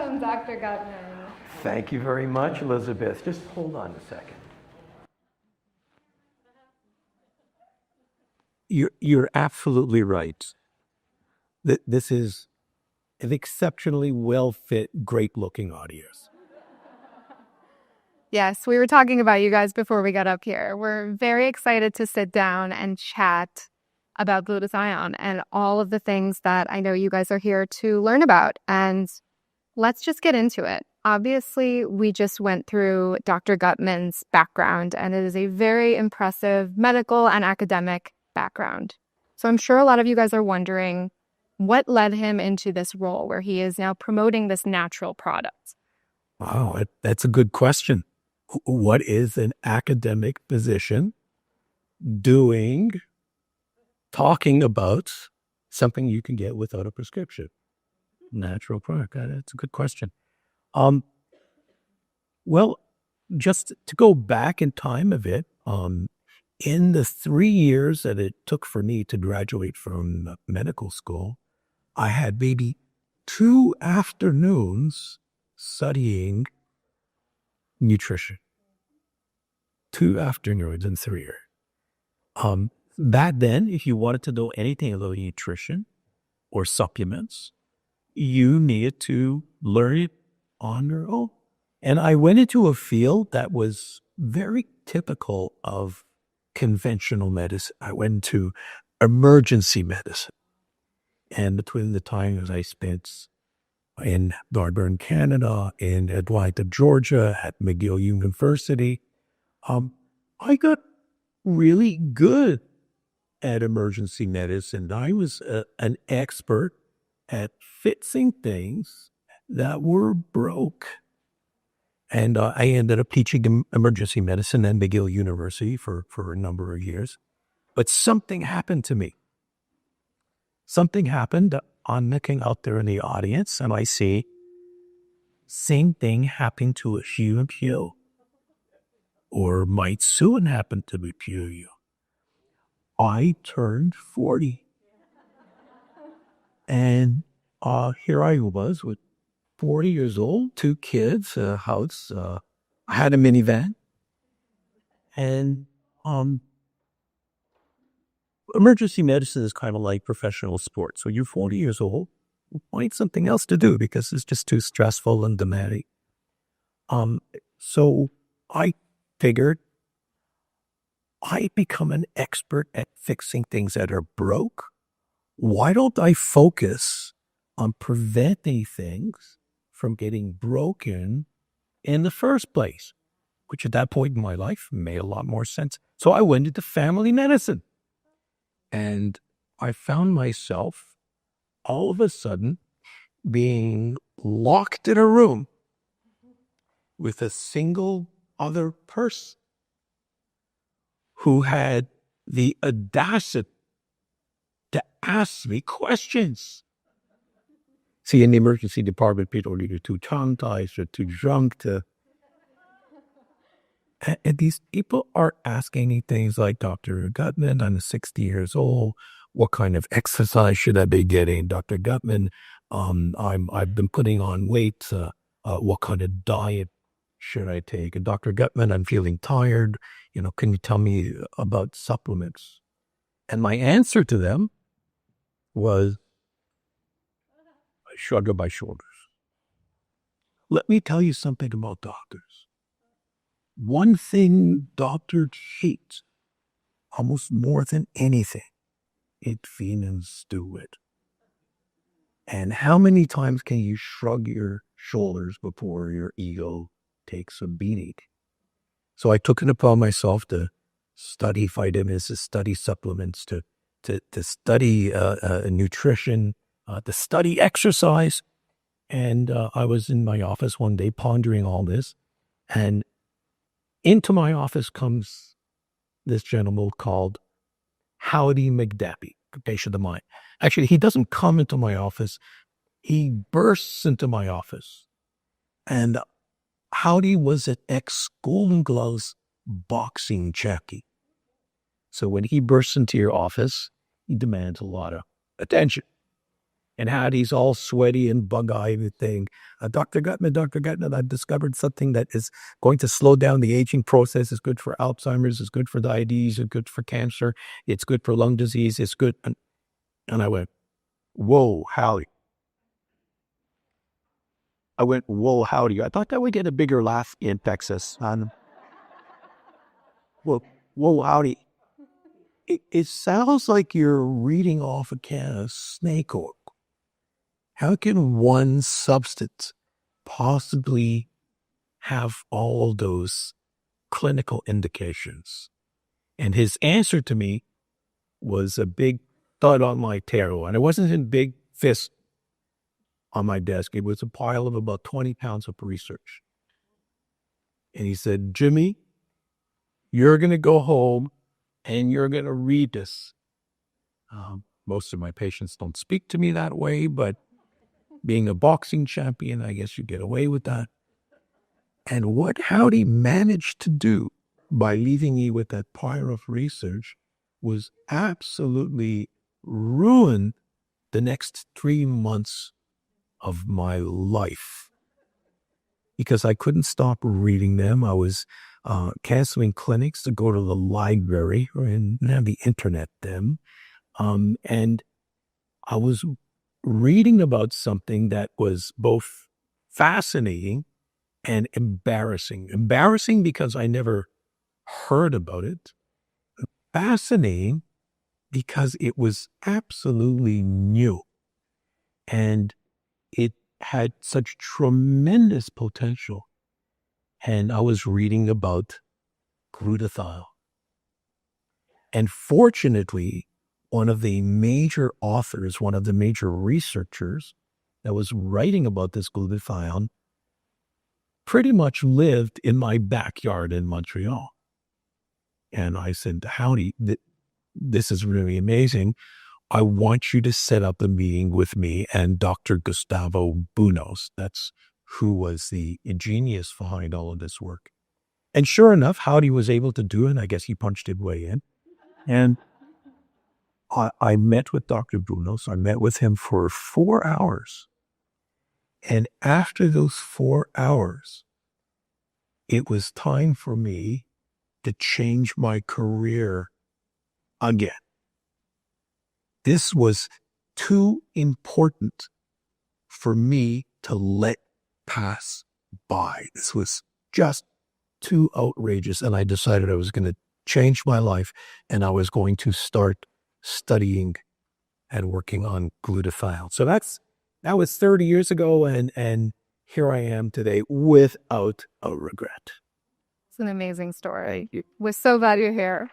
Welcome, Dr. Gutman. Thank you very much, Elizabeth. Just hold on a second. You're absolutely right. This is an exceptionally well-fit, great-looking audience. Yes, we were talking about you guys before we got up here. We're very excited to sit down and chat about glutathione and all of the things that I know you guys are here to learn about. And let's just get into it. Obviously, we just went through Dr. Gutman's background, and it is a very impressive medical and academic background. So I'm sure a lot of you guys are wondering what led him into this role where he is now promoting this natural product. Wow, that's a good question. What is an academic physician doing, talking about something you can get without a prescription? Natural product. That's a good question. Well, just to go back in time a bit, in the 3 years that it took for me to graduate from medical school, I had maybe 2 afternoons studying nutrition. 2 afternoons in 3 years. Back then, if you wanted to know anything about nutrition or supplements, you needed to learn it on your own. And I went into a field that was very typical of conventional medicine. I went to emergency medicine. And between the times I spent in Northern Canada, in Atlanta, Georgia, at McGill University, I got really good at emergency medicine. I was an expert at fixing things that were broke. And I ended up teaching emergency medicine at McGill University for a number of years. But something happened to me. Something happened. I'm looking out there in the audience and I see same thing happened to a few of you, or might soon happen to a few of you. I turned 40. And here I was with 40 years old, 2 kids, a house. I had a minivan. And emergency medicine is kind of like professional sports. So you're 40 years old, find something else to do because it's just too stressful and demanding. So I figured I become an expert at fixing things that are broke. Why don't I focus on preventing things from getting broken in the first place, which at that point in my life made a lot more sense. So I went into family medicine and I found myself all of a sudden being locked in a room with a single other person who had the audacity to ask me questions. See, in the emergency department, people are either too tongue-tied or too drunk to... And these people are asking me things like, Dr. Gutman, I'm 60 years old. What kind of exercise should I be getting? Dr. Gutman, I've been putting on weight. What kind of diet should I take? And Dr. Gutman, I'm feeling tired. Can you tell me about supplements? And my answer to them was, I shrug my shoulders. Let me tell you something about doctors. One thing doctors hate almost more than anything, it's feeling stupid. And how many times can you shrug your shoulders before your ego takes a beating? So I took it upon myself to study vitamins, to study supplements, to study nutrition, to study exercise. And I was in my office one day pondering all this. And into my office comes this gentleman called Howdy McDappy, patient of mine. Actually, he doesn't come into my office. He bursts into my office. And Howdy was an ex-Golden Gloves boxing jockey. So when he bursts into your office, he demands a lot of attention. And Hattie's all sweaty and bug-eyed and saying, Dr. Gutman, I've discovered something that is going to slow down the aging process. It's good for Alzheimer's. It's good for diabetes. It's good for cancer. It's good for lung disease. It's good. And I went, whoa, howdy. Whoa, howdy. I thought that would get a bigger laugh in Texas. Whoa, howdy. It sounds like you're reading off a can of snake oil. How can one substance possibly have all those clinical indications? And his answer to me was a big thud on my table. And it wasn't in big fists on my desk. It was a pile of about 20 pounds of research. And he said, Jimmy, you're going to go home and you're going to read this. Most of my patients don't speak to me that way, but being a boxing champion, I guess you get away with that. And what Howdy managed to do by leaving me with that pile of research was absolutely ruin the next 3 months of my life, because I couldn't stop reading them. I was canceling clinics to go to the library and have the internet then. And I was reading about something that was both fascinating and embarrassing. Embarrassing because I never heard about it. Fascinating because it was absolutely new. And it had such tremendous potential. And I was reading about glutathione. And fortunately, one of the major authors, one of the major researchers that was writing about this glutathione pretty much lived in my backyard in Montreal. And I said, Howdy, this is really amazing. I want you to set up a meeting with me and Dr. Gustavo Bunos. That's who was the genius behind all of this work. And sure enough, Howdy was able to do it. And I guess he punched his way in. And I met with Dr. Bunos. I met with him for 4 hours. And after those 4 hours, it was time for me to change my career again. This was too important for me to let pass by. This was just too outrageous. And I decided I was going to change my life and I was going to start studying and working on glutathione. So that was 30 years ago. And here I am today without a regret. It's an amazing story. We're so glad you're here.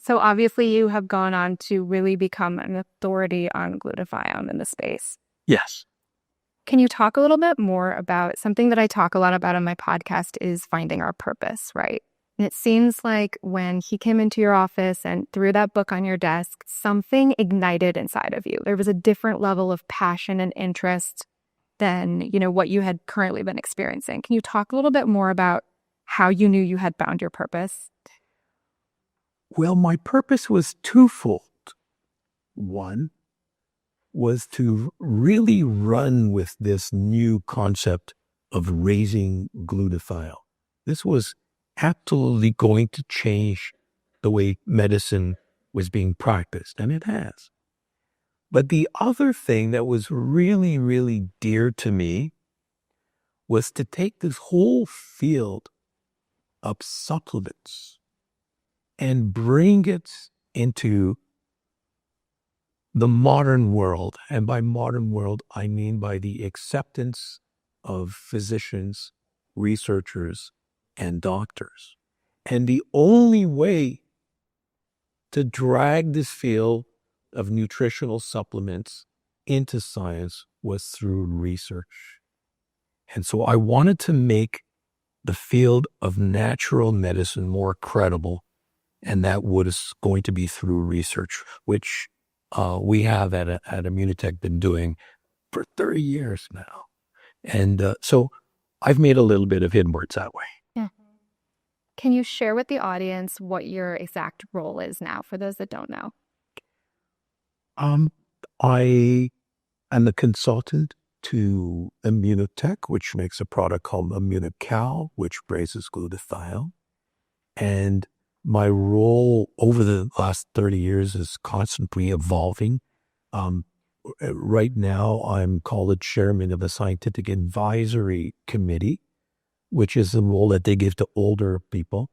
So obviously you have gone on to really become an authority on glutathione in the space. Yes. Can you talk a little bit more about something that I talk a lot about on my podcast is finding our purpose, right? And it seems like when he came into your office and threw that book on your desk, something ignited inside of you. There was a different level of passion and interest than, what you had currently been experiencing. Can you talk a little bit more about how you knew you had found your purpose? Well, my purpose was twofold. One was to really run with this new concept of raising glutathione. This was absolutely going to change the way medicine was being practiced, and it has. But the other thing that was really, really dear to me was to take this whole field of supplements and bring it into the modern world. And by modern world, I mean by the acceptance of physicians, researchers, and doctors. And the only way to drag this field of nutritional supplements into science was through research. And so I wanted to make the field of natural medicine more credible. And that was going to be through research, which we have at Immunotec been doing for 30 years now. And so I've made a little bit of inwards that way. Yeah. can you share with the audience what your exact role is now for those that don't know? Um, I am the consultant to Immunotec, which makes a product called Immunocal, which raises glutathione. And my role over the last 30 years is constantly evolving. Um, right now, I'm called the chairman of the scientific advisory committee, which is the role that they give to older people.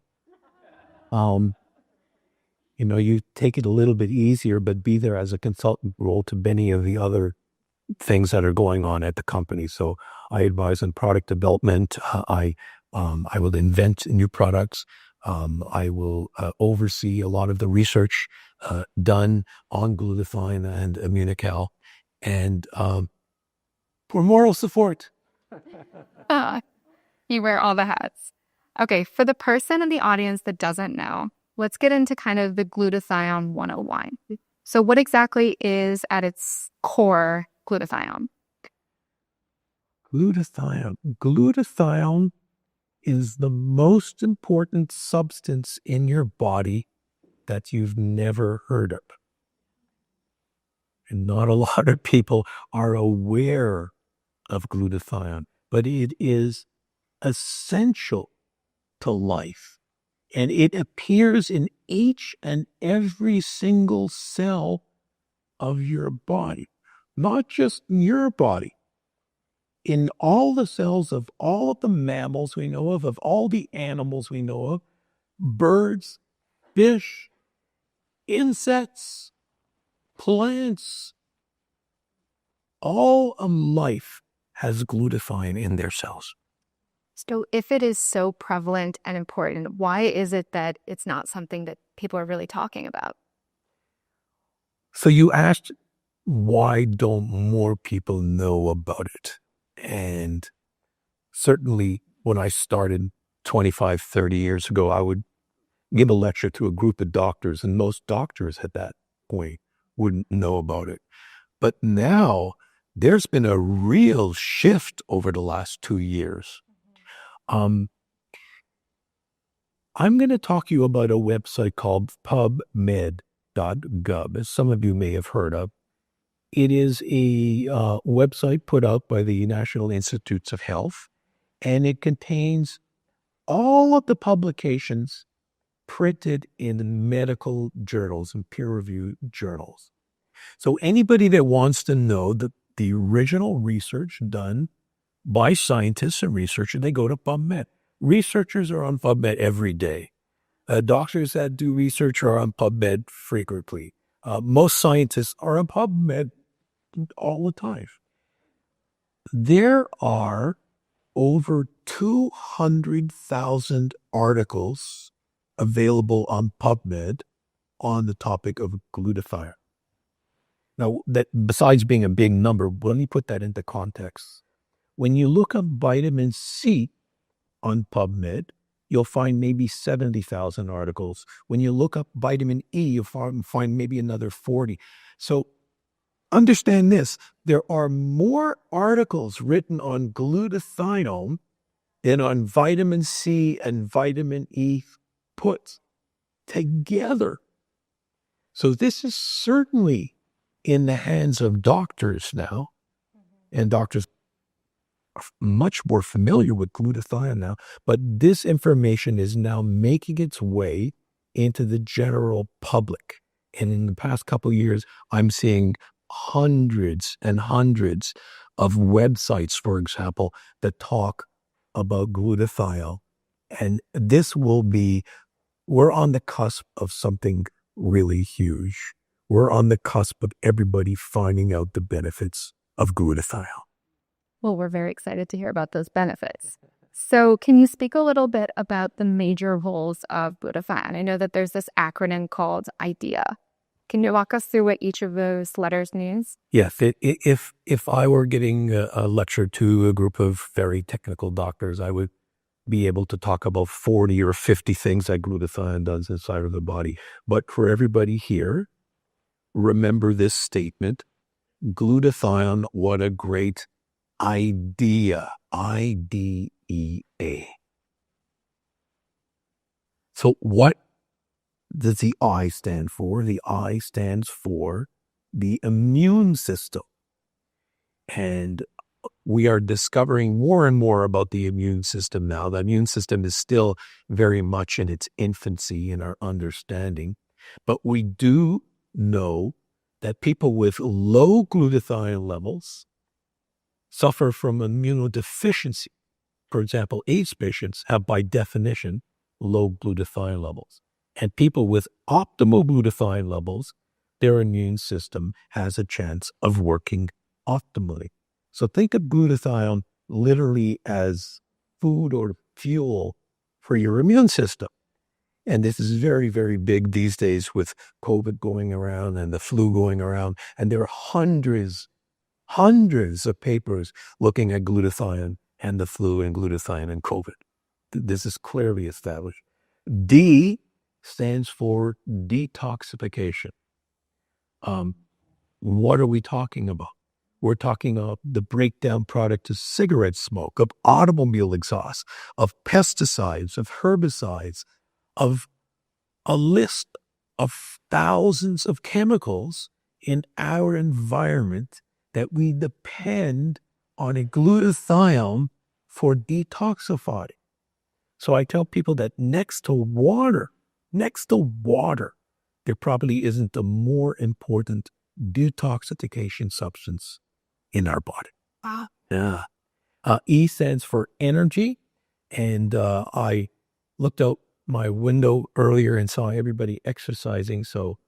Um, you take it a little bit easier, but be there as a consultant role to many of the other things that are going on at the company. So I advise on product development. I will invent new products. I will oversee a lot of the research done on glutathione and Immunical, and for moral support. Ah, you wear all the hats. Okay, for the person in the audience that doesn't know, let's get into kind of the glutathione 101. So, what exactly is at its core glutathione? Glutathione. Glutathione is the most important substance in your body that you've never heard of. And not a lot of people are aware of glutathione, but it is essential to life. And it appears in each and every single cell of your body, not just in your body, in all the cells of all of the mammals we know of all the animals we know of, birds, fish, insects, plants, all of life has glutathione in their cells. So, if it is so prevalent and important, why is it that it's not something that people are really talking about? So you asked, why don't more people know about it? And certainly when I started 25, 30 years ago, I would give a lecture to a group of doctors, and most doctors at that point wouldn't know about it. But now there's been a real shift over the last 2 years. Um, I'm going to talk to you about a website called pubmed.gov, as some of you may have heard of. It is a website put out by the National Institutes of Health, and it contains all of the publications printed in medical journals and peer-reviewed journals. So anybody that wants to know the original research done by scientists and researchers, they go to PubMed. Researchers are on PubMed every day. Doctors that do research are on PubMed frequently. Most scientists are on PubMed all the time. There are over 200,000 articles available on PubMed on the topic of glutathione. Now, that besides being a big number, let me put that into context. When you look up vitamin C on PubMed, you'll find maybe 70,000 articles. When you look up vitamin E, you'll find maybe another 40. So understand this, there are more articles written on glutathione than on vitamin C and vitamin E put together. So this is certainly in the hands of doctors now, and doctors are much more familiar with glutathione now, but this information is now making its way into the general public. And in the past couple of years, I'm seeing hundreds and hundreds of websites, for example, that talk about glutathione. And this will be, we're on the cusp of something really huge. We're on the cusp of everybody finding out the benefits of glutathione. Well, we're very excited to hear about those benefits. So, can you speak a little bit about the major roles of glutathione? I know that there's this acronym called IDEA. Can you walk us through what each of those letters means? Yes, if I were giving a lecture to a group of very technical doctors, I would be able to talk about 40 or 50 things that glutathione does inside of the body. But for everybody here, remember this statement: glutathione, what a great idea. IDEA. So what does the I stand for? The I stands for the immune system. And we are discovering more and more about the immune system now. The immune system is still very much in its infancy in our understanding, but we do know that people with low glutathione levels suffer from immunodeficiency. For example, AIDS patients have, by definition, low glutathione levels. And people with optimal glutathione levels, their immune system has a chance of working optimally. So think of glutathione literally as food or fuel for your immune system. And this is very, very big these days with COVID going around and the flu going around. And there are hundreds of papers looking at glutathione and the flu and glutathione and COVID. This is clearly established. D stands for detoxification. What are we talking about? We're talking about the breakdown product of cigarette smoke, of automobile exhaust, of pesticides, of herbicides, of a list of thousands of chemicals in our environment that we depend on a glutathione for detoxifying. So I tell people that next to water, there probably isn't a more important detoxification substance in our body. Wow. Yeah. E stands for energy. And I looked out my window earlier and saw everybody exercising. So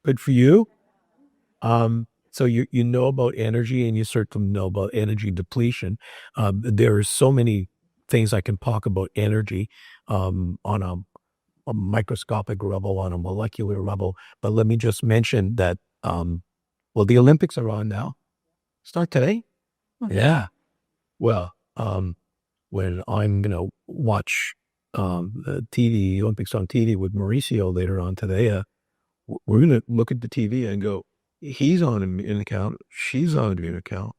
good for you. So you know about energy, and you certainly know about energy depletion. There are so many things I can talk about energy on a microscopic level, on a molecular level. But let me just mention that, well, the Olympics are on now. Start today? Yeah. Well, when I'm going to watch the TV, Olympics on TV with Mauricio later on today, we're going to look at the TV and go, he's on an account, she's on an account,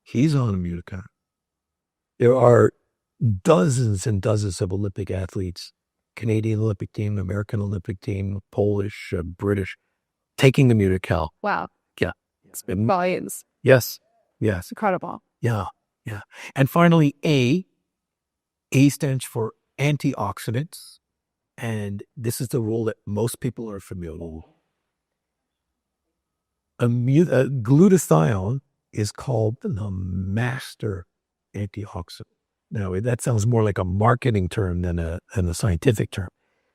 he's on a mute account. There are dozens and dozens of Olympic athletes, Canadian Olympic team, American Olympic team, Polish, British, taking the mute account. Wow. Yeah. It's been volumes. Yes. It's incredible. Yeah. And finally, A stands for antioxidants. And this is the role that most people are familiar with. Glutathione is called the master antioxidant. Now, that sounds more like a marketing term than a scientific term.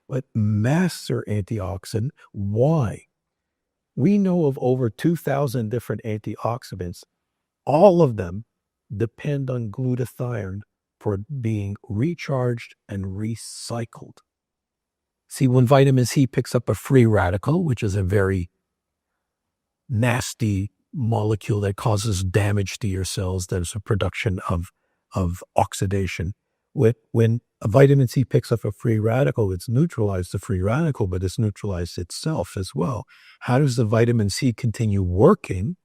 But master antioxidant, why? We know of over 2,000 different antioxidants. All of them depend on glutathione for being recharged and recycled. See, when vitamin C picks up a free radical, which is a very nasty molecule that causes damage to your cells, there's a production of oxidation. When a vitamin C picks up a free radical, it's neutralized the free radical, but it's neutralized itself as well. How does the vitamin C continue working?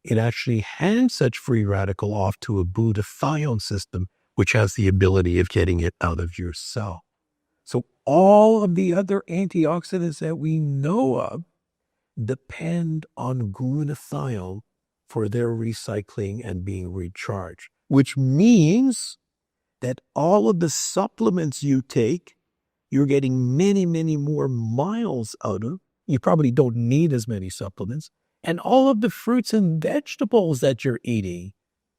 It actually hands such free radical off to a glutathione system, which has the ability of getting it out of your cell. So all of the other antioxidants that we know of depend on glutathione for their recycling and being recharged, which means that all of the supplements you take, you're getting many, many more miles out of. You probably don't need as many supplements. And all of the fruits and vegetables that you're eating,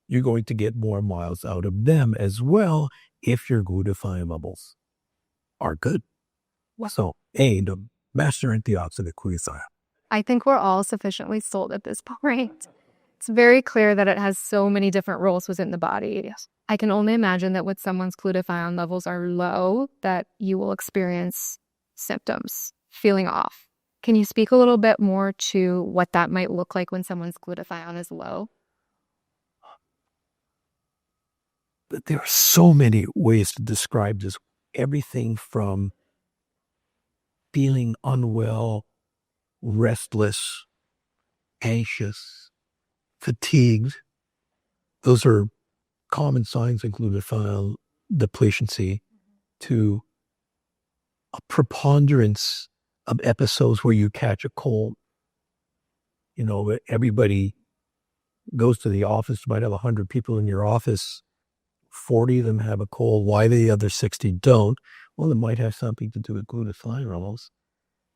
you're going to get more miles out of them as well if your glutathione levels are good. Wow. So, the master antioxidant glutathione. I think we're all sufficiently sold at this point. It's very clear that it has so many different roles within the body. Yes. I can only imagine that when someone's glutathione levels are low, that you will experience symptoms, feeling off. Can you speak a little bit more to what that might look like when someone's glutathione is low? There are so many ways to describe this. Everything from feeling unwell, restless, anxious, fatigued. Those are common signs of glutathione deficiency, to a preponderance of episodes where you catch a cold. You know, everybody goes to the office, you might have 100 people in your office, 40 of them have a cold. Why the other 60 don't? Well, it might have something to do with glutathione levels.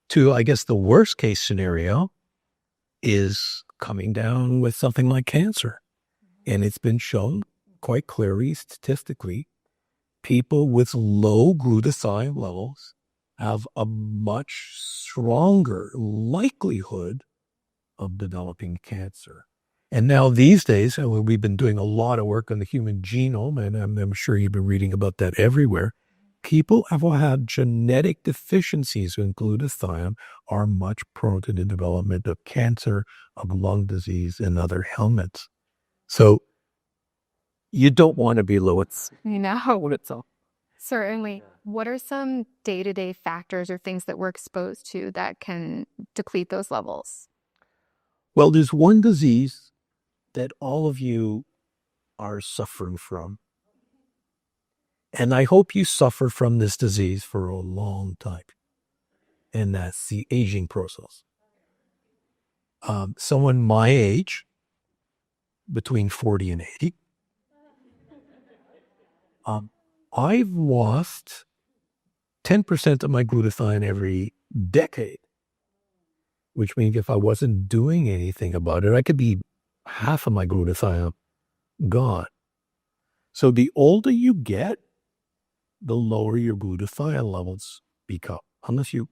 To, I guess, the worst case scenario is coming down with something like cancer. And it's been shown quite clearly, statistically, people with low glutathione levels have a much stronger likelihood of developing cancer. And now these days, we've been doing a lot of work on the human genome, and I'm sure you've been reading about that everywhere. People who have genetic deficiencies in glutathione are much prone to the development of cancer, of lung disease, and other ailments. So you don't want to be low. I know. Certainly. What are some day-to-day factors or things that we're exposed to that can deplete those levels? Well, there's one disease that all of you are suffering from. And I hope you suffer from this disease for a long time. And that's the aging process. Someone my age, between 40 and 80, I've lost 10% of my glutathione every decade, which means if I wasn't doing anything about it, I could be half of my glutathione gone. So the older you get, the lower your glutathione levels become, unless you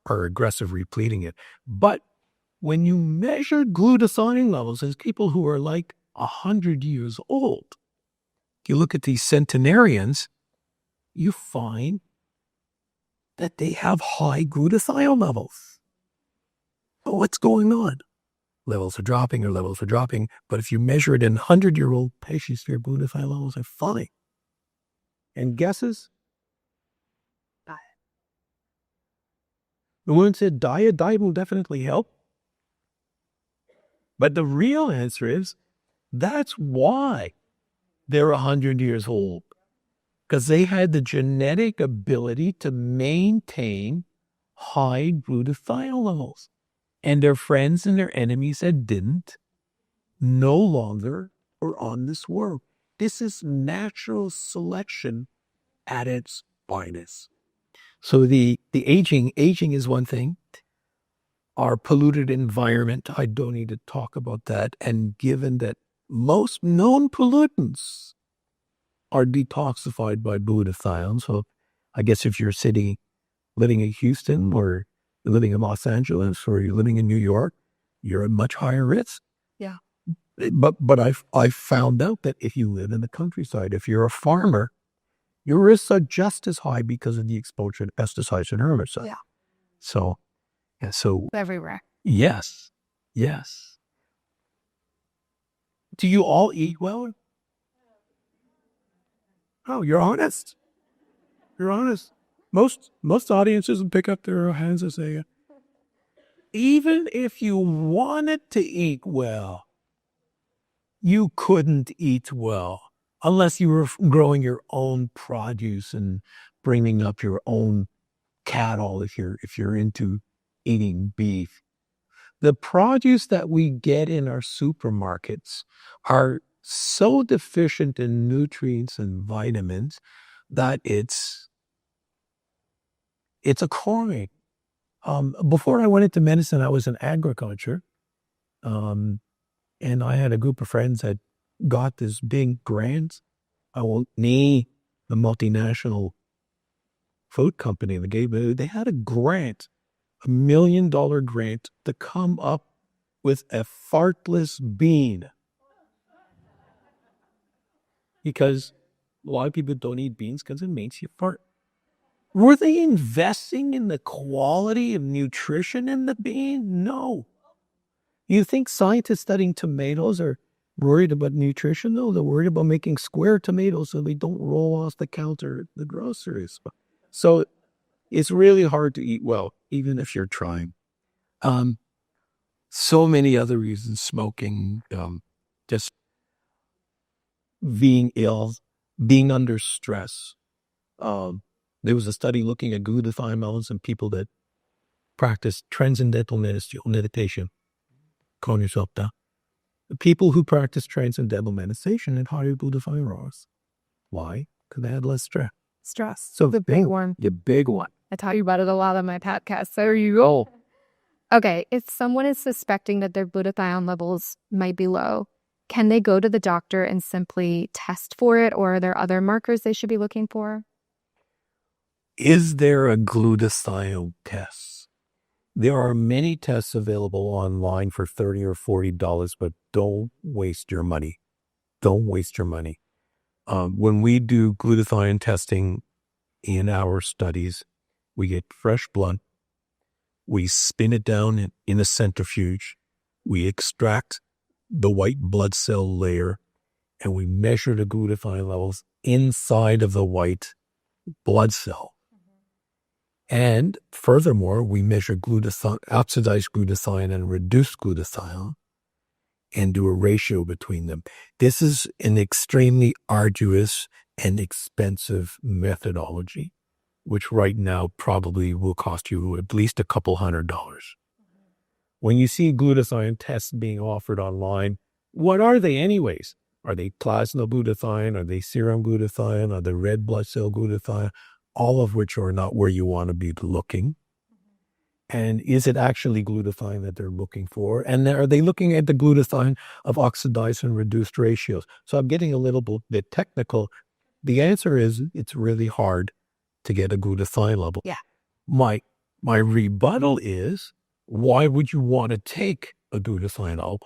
are aggressive repleting it. But when you measure glutathione levels as people who are like 100 years old, you look at these centenarians, you find that they have high glutathione levels. Oh, what's going on? Levels are dropping or levels are dropping. But if you measure it in 100-year-old patients, their glutathione levels are fine. And guesses? Diet. The woman said diet will definitely help. But the real answer is that's why they're 100 years old. Because they had the genetic ability to maintain high glutathione levels. And their friends and their enemies that didn't no longer are on this world. This is natural selection at its finest. So the aging is one thing. Our polluted environment, I don't need to talk about that. And given that most known pollutants are detoxified by glutathione, so I guess if you're living in Houston or you're living in Los Angeles or you're living in New York, you're at much higher risk. Yeah. But I've found out that if you live in the countryside, if you're a farmer, your risks are just as high because of the exposure to pesticides and herbicides. Yeah. So Everywhere. yes. Do you all eat well? Oh, you're honest. You're honest. Most audiences would pick up their hands and say, even if you wanted to eat well, you couldn't eat well unless you were growing your own produce and bringing up your own cattle if you're into eating beef. The produce that we get in our supermarkets are so deficient in nutrients and vitamins that it's a crime. Before I went into medicine, I was in agriculture. And I had a group of friends that got this big grant. I won't name the multinational food company that gave it. They had a grant, $1 million grant to come up with a fartless bean. Because a lot of people don't eat beans because it makes you fart. Were they investing in the quality of nutrition in the bean? No. You think scientists studying tomatoes are worried about nutrition? No, they're worried about making square tomatoes so they don't roll off the counter at the groceries. So it's really hard to eat well, even if you're trying. So many other reasons: smoking, just being ill, being under stress, There was a study looking at glutathione levels in people that practice transcendental meditation. Calm yourself down. The people who practice transcendental meditation had higher glutathione levels. Why? Because they had less stress. Stress. So The big one. The big one. I tell you about it a lot on my podcast. So there you go. Okay, if someone is suspecting that their glutathione levels might be low, can they go to the doctor and simply test for it, or are there other markers they should be looking for? Is there a glutathione test? There are many tests available online for $30 or $40, but don't waste your money. Don't waste your money. When we do glutathione testing in our studies, we get fresh blood. We spin it down in a centrifuge. We extract the white blood cell layer, and we measure the glutathione levels inside of the white blood cell. And furthermore, we measure oxidized glutathione and reduced glutathione and do a ratio between them. This is an extremely arduous and expensive methodology, which right now probably will cost you at least a couple $100. When you see glutathione tests being offered online, what are they anyways? Are they plasma glutathione? Are they serum glutathione? Are they red blood cell glutathione? All of which are not where you want to be looking. And is it actually glutathione that they're looking for? And are they looking at the glutathione of oxidized and reduced ratios? So I'm getting a little bit technical. The answer is it's really hard to get a glutathione level. Yeah. My rebuttal is, why would you want to take a glutathione level?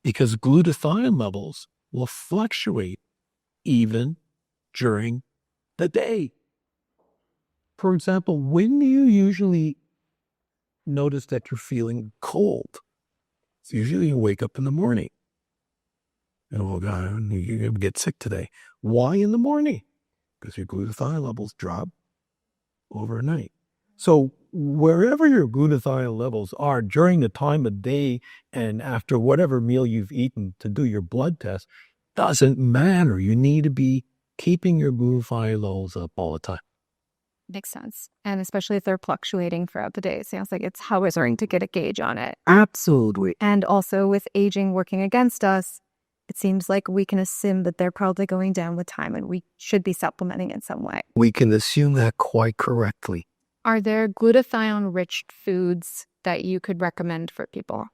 Because glutathione levels will fluctuate even during the day. For example, when do you usually notice that you're feeling cold? It's usually you wake up in the morning. And oh God, you're going to get sick today. Why in the morning? Because your glutathione levels drop overnight. So wherever your glutathione levels are during the time of day and after whatever meal you've eaten to do your blood test, doesn't matter. You need to be keeping your glutathione levels up all the time. Makes sense. And especially if they're fluctuating throughout the day. It sounds like it's how we're to get a gauge on it. Absolutely. And also with aging working against us, it seems like we can assume that they're probably going down with time and we should be supplementing in some way. We can assume that quite correctly. Are there glutathione-rich foods that you could recommend for people?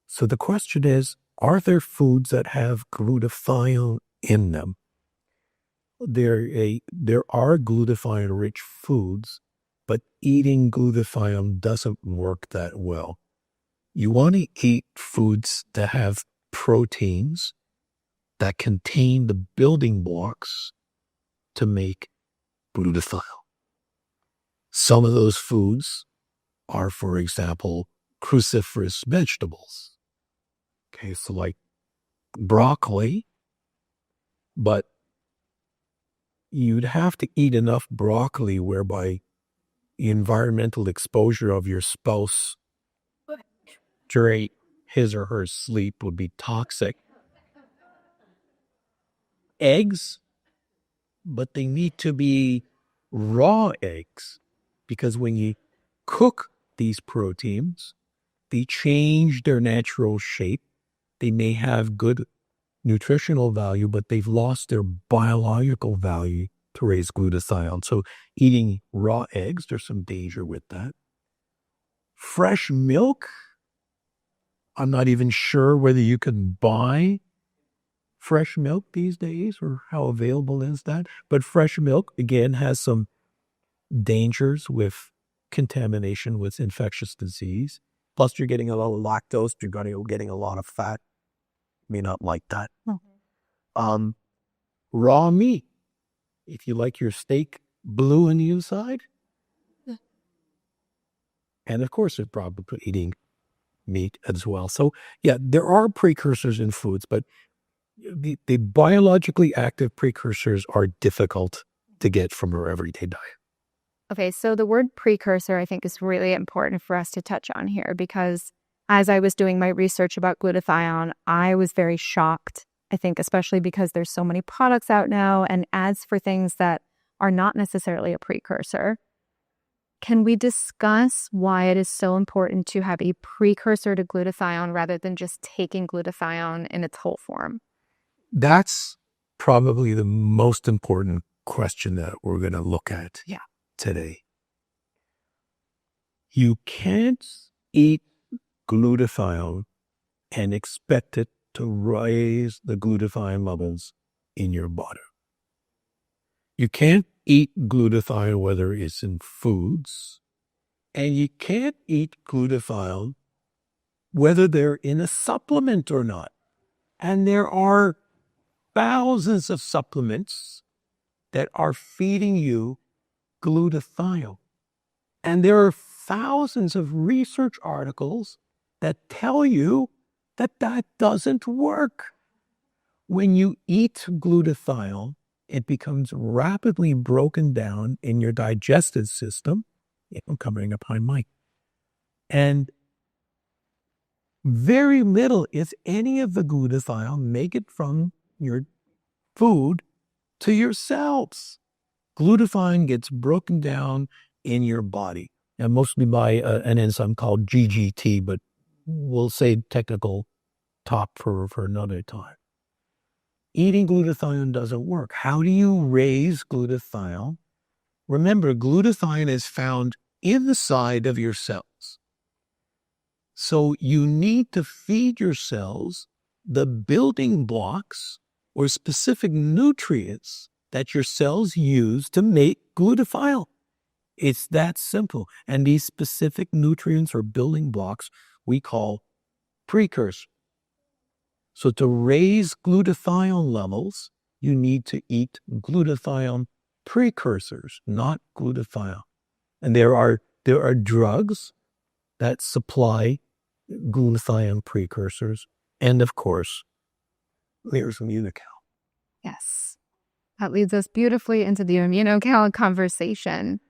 So the question is, are there foods that have glutathione in them? There are glutathione-rich foods, but eating glutathione doesn't work that well. You want to eat foods that have proteins that contain the building blocks to make glutathione. Some of those foods are, for example, cruciferous vegetables. Okay, so like broccoli, but you'd have to eat enough broccoli whereby the environmental exposure of your spouse during his or her sleep would be toxic. Eggs, but they need to be raw eggs, because when you cook these proteins, they change their natural shape. They may have good nutritional value, but they've lost their biological value to raise glutathione. So eating raw eggs, there's some danger with that. Fresh milk, I'm not even sure whether you can buy fresh milk these days or how available is that. But fresh milk, again, has some dangers with contamination with infectious disease. Plus, you're getting a lot of lactose. You're getting a lot of fat. May not like that. Mm-hmm. Raw meat. If you like your steak blue on the inside. Yeah. And of course, they're probably eating meat as well. So yeah, there are precursors in foods, but the biologically active precursors are difficult to get from our everyday diet. Okay, so the word precursor, I think, is really important for us to touch on here, because as I was doing my research about glutathione, I was very shocked I think especially because there's so many products out now and ads for things that are not necessarily a precursor. Can we discuss why it is so important to have a precursor to glutathione rather than just taking glutathione in its whole form? That's probably the most important question that we're going to look at today. You can't eat glutathione and expect it to raise the glutathione levels in your body. You can't eat glutathione whether it's in foods, and you can't eat glutathione whether they're in a supplement or not. And there are thousands of supplements that are feeding you glutathione. And there are thousands of research articles that tell you that that doesn't work. When you eat glutathione, it becomes rapidly broken down in your digestive system. I'm coming up behind Mike. And very little, if any, of the glutathione make it from your food to your cells. Glutathione gets broken down in your body, and mostly by an enzyme called GGT, but we'll say technical talk for another time. Eating glutathione doesn't work. How do you raise glutathione? Remember, glutathione is found inside of your cells. So you need to feed your cells the building blocks or specific nutrients that your cells use to make glutathione. It's that simple. And these specific nutrients or building blocks we call precursors. So to raise glutathione levels, you need to eat glutathione precursors, not glutathione. And there are drugs that supply glutathione precursors. And of course, there's Immunocal. Yes. That leads us beautifufly into the Immunocal conversation.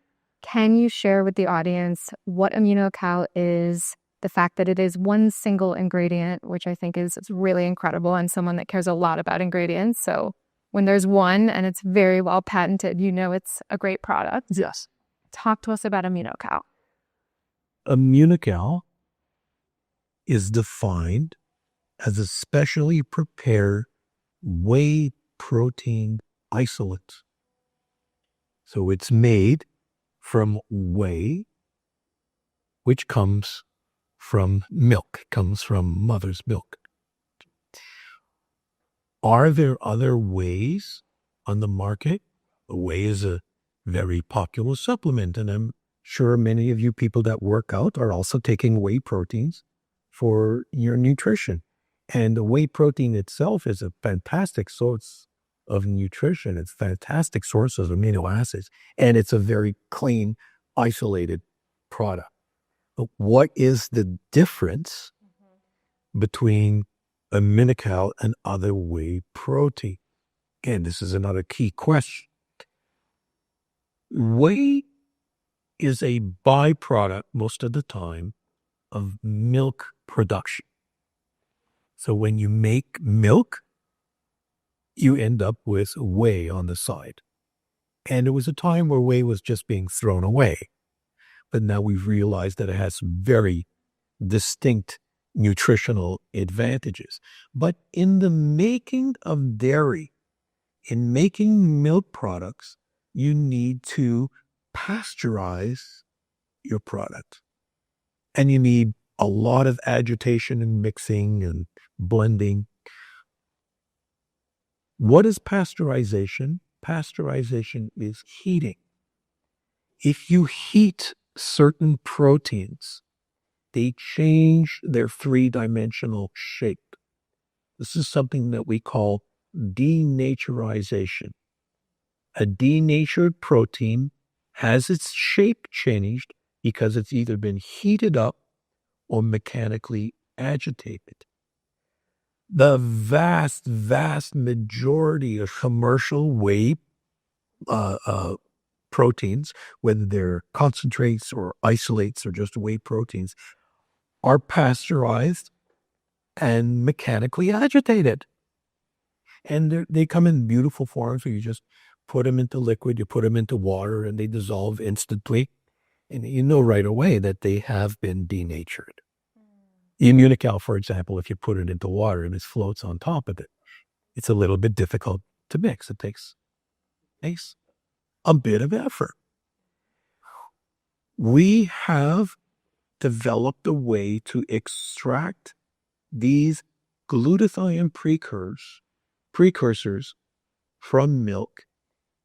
Can you share with the audience what Immunocal is, the fact that it is one single ingredient, which I think is really incredible, and someone that cares a lot about ingredients. So when there's one and it's very well patented, you know it's a great product. Yes. Talk to us about Immunocal. Immunocal is defined as a specially prepared whey protein isolate. So it's made from whey, which comes from milk, comes from mother's milk. Are there other wheys on the market? Whey is a very popular supplement, and I'm sure many of you people that work out are also taking whey proteins for your nutrition. And the whey protein itself is a fantastic source of nutrition. It's a fantastic source of amino acids, and it's a very clean, isolated product. But what is the difference between Immunocal and other whey protein? Again, this is another key question. Whey is a byproduct most of the time of milk production. So when you make milk, you end up with whey on the side. And there was a time where whey was just being thrown away. But now we've realized that it has very distinct nutritional advantages. But in the making of dairy, in making milk products, you need to pasteurize your product. And you need a lot of agitation and mixing and blending. What is pasteurization? Pasteurization is heating. If you heat certain proteins, they change their three-dimensional shape. This is something that we call denaturization. A denatured protein has its shape changed because it's either been heated up or mechanically agitated. The vast, vast majority of commercial whey proteins, whether they're concentrates or isolates or just whey proteins, are pasteurized and mechanically agitated. And they come in beautiful forms where you just put them into liquid, you put them into water, and they dissolve instantly. And you know right away that they have been denatured. Immunical, for example, if you put it into water and it floats on top of it, it's a little bit difficult to mix. It takes a bit of effort. We have developed a way to extract these glutathione precursors from milk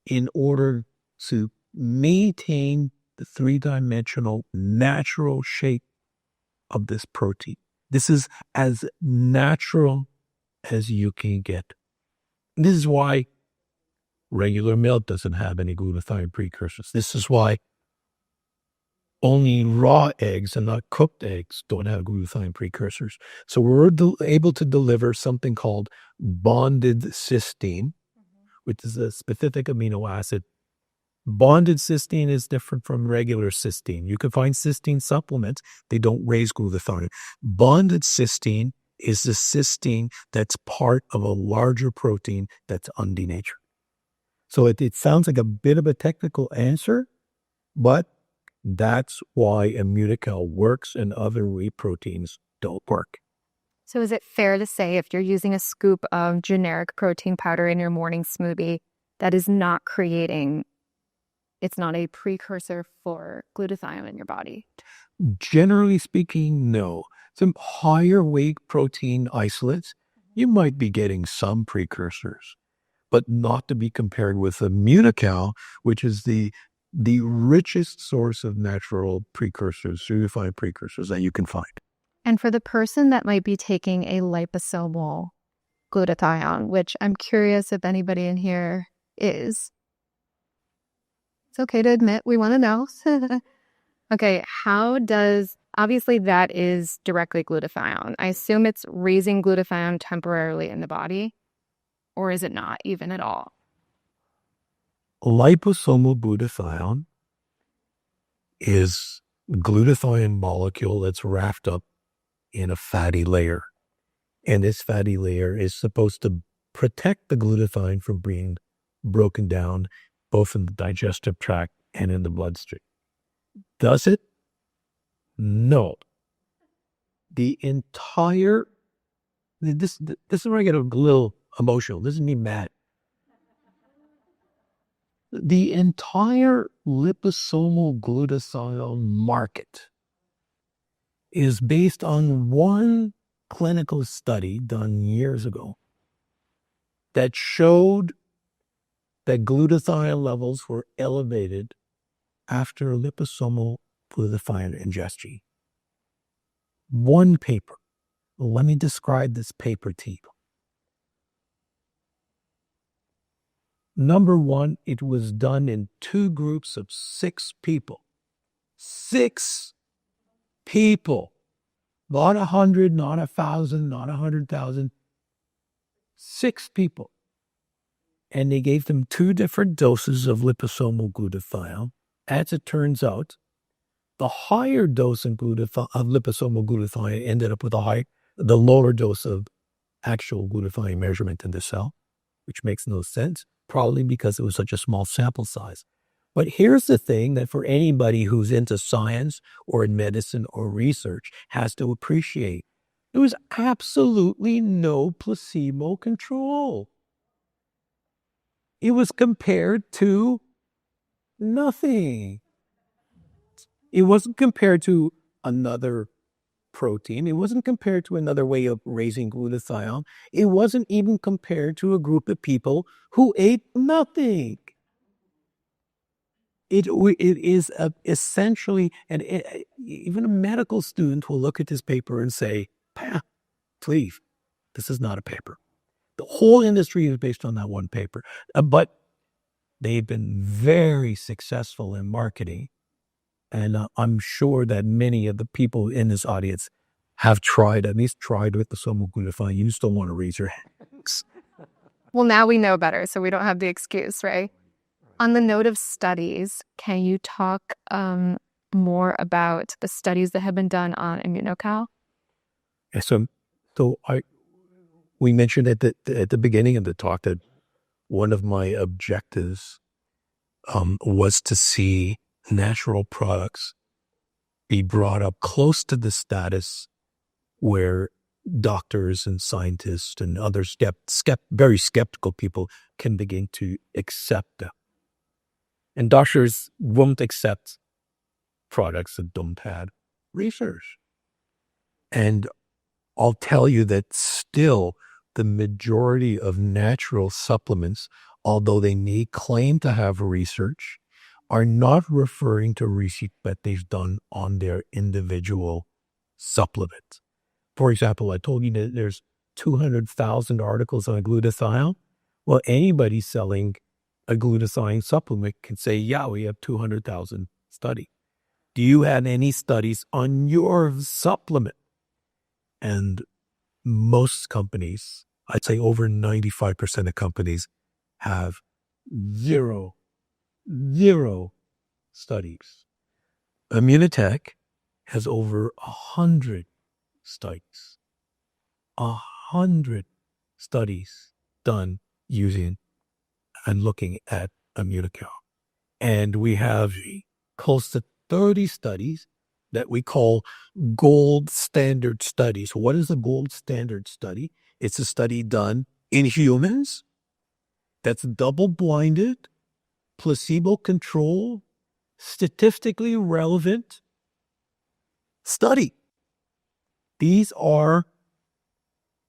in order to maintain the three-dimensional natural shape of this protein. This is as natural as you can get. This is why regular milk doesn't have any glutathione precursors. This is why only raw eggs and not cooked eggs don't have glutathione precursors. So we're able to deliver something called bonded cysteine, which is a specific amino acid. Bonded cysteine is different from regular cysteine. You can find cysteine supplements. They don't raise glutathione. Bonded cysteine is the cysteine that's part of a larger protein that's undenatured. So it sounds like a bit of a technical answer, but that's why Immunotec works and other whey proteins don't work. So is it fair to say if you're using a scoop of generic protein powder in your morning smoothie, that is not it's not a precursor for glutathione in your body? Generally speaking, no. Some higher weight protein isolates, you might be getting some precursors, but not to be compared with Immunotec, which is the richest source of natural precursors, certified precursors that you can find. And for the person that might be taking a liposomal glutathione, which I'm curious if anybody in here is. It's okay to admit, we want to know. Okay, obviously that is directly glutathione. I assume it's raising glutathione temporarily in the body, or is it not even at all? Liposomal glutathione is a glutathione molecule that's wrapped up in a fatty layer. And this fatty layer is supposed to protect the glutathione from being broken down, both in the digestive tract and in the bloodstream. Does it? No. This is where I get a little emotional. This is me mad. The entire liposomal glutathione market is based on one clinical study done years ago that showed that glutathione levels were elevated after liposomal glutathione ingestion. One paper. Let me describe this paper to you. Number one, it was done in two groups of 6 people. 6 people. Not 100, not 1,000, not 100,000. 6 people. And they gave them 2 different doses of liposomal glutathione. As it turns out, the higher dose of liposomal glutathione ended up with the lower dose of actual glutathione measurement in the cell, which makes no sense, probably because it was such a small sample size. But here's the thing that for anybody who's into science or in medicine or research has to appreciate. There was absolutely no placebo control. It was compared to nothing. It wasn't compared to another protein. It wasn't compared to another way of raising glutathione. It wasn't even compared to a group of people who ate nothing. It is essentially, and even a medical student will look at this paper and say, please, this is not a paper. The whole industry is based on that one paper. But they've been very successful in marketing. And I'm sure that many of the people in this audience have at least tried with the liposomal glutathione. You just don't want to raise your hands. Well, now we know better, so we don't have the excuse, right? On the note of studies, can you talk more about the studies that have been done on Immunotec? So we mentioned at the beginning of the talk that one of my objectives was to see natural products be brought up close to the status where doctors and scientists and other very skeptical people can begin to accept them. And doctors won't accept products that don't have research. And I'll tell you that still the majority of natural supplements, although they may claim to have research, are not referring to research that they've done on their individual supplement. For example, I told you that there's 200,000 articles on glutathione. Well, anybody selling a glutathione supplement can say, yeah, we have 200,000 studies. Do you have any studies on your supplement? And most companies, I'd say over 95% of companies, have zero studies. Immunotec has over 100 studies. 100 studies done using and looking at Immunotec. And we have close to 30 studies that we call gold standard studies. What is a gold standard study? It's a study done in humans that's double-blinded, placebo-controlled, statistically relevant study. These are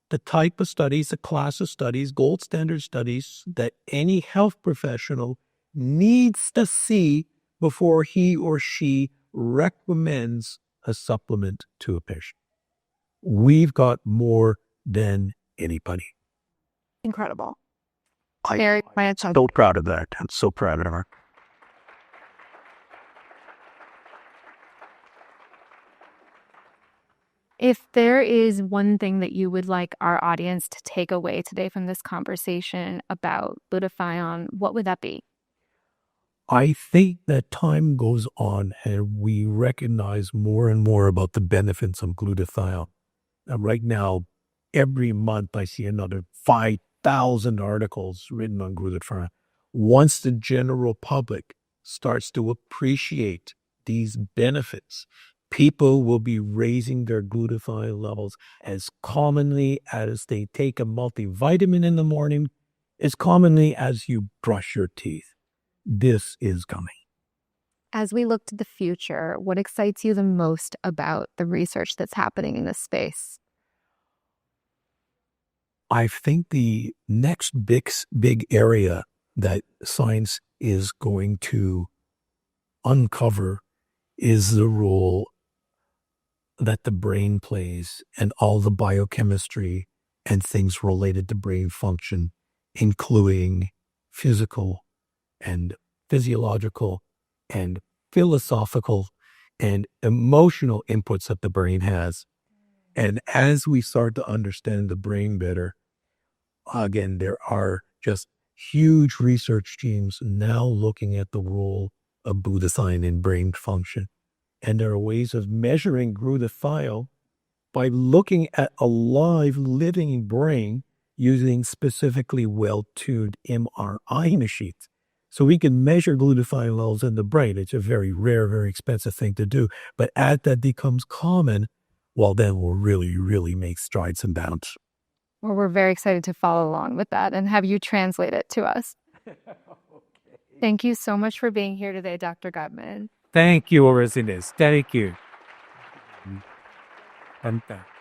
the type of studies, the class of studies, gold standard studies that any health professional needs to see before he or she recommends a supplement to a patient. We've got more than anybody. Incredible. I'm so proud of that. I'm so proud of her. If there is one thing that you would like our audience to take away today from this conversation about glutathione, what would that be? I think that time goes on and we recognize more and more about the benefits of glutathione. Right now, every month I see another 5,000 articles written on glutathione. Once the general public starts to appreciate these benefits, people will be raising their glutathione levels as commonly as they take a multivitamin in the morning, as commonly as you brush your teeth. This is coming. As we look to the future, what excites you the most about the research that's happening in this space? I think the next big area that science is going to uncover is the role that the brain plays and all the biochemistry and things related to brain function, including physical and physiological and philosophical and emotional inputs that the brain has. And as we start to understand the brain better, again, there are just huge research teams now looking at the role of glutathione in brain function. And there are ways of measuring glutathione by looking at a live living brain using specifically well-tuned MRI machines. So we can measure glutathione levels in the brain. It's a very rare, very expensive thing to do. But as that becomes common, well, then we'll really make strides and bounds. Well, we're very excited to follow along with that and have you translate it to us. Okay. Thank you so much for being here today, Dr. Gutman. Thank you, Orisinis. Thank you.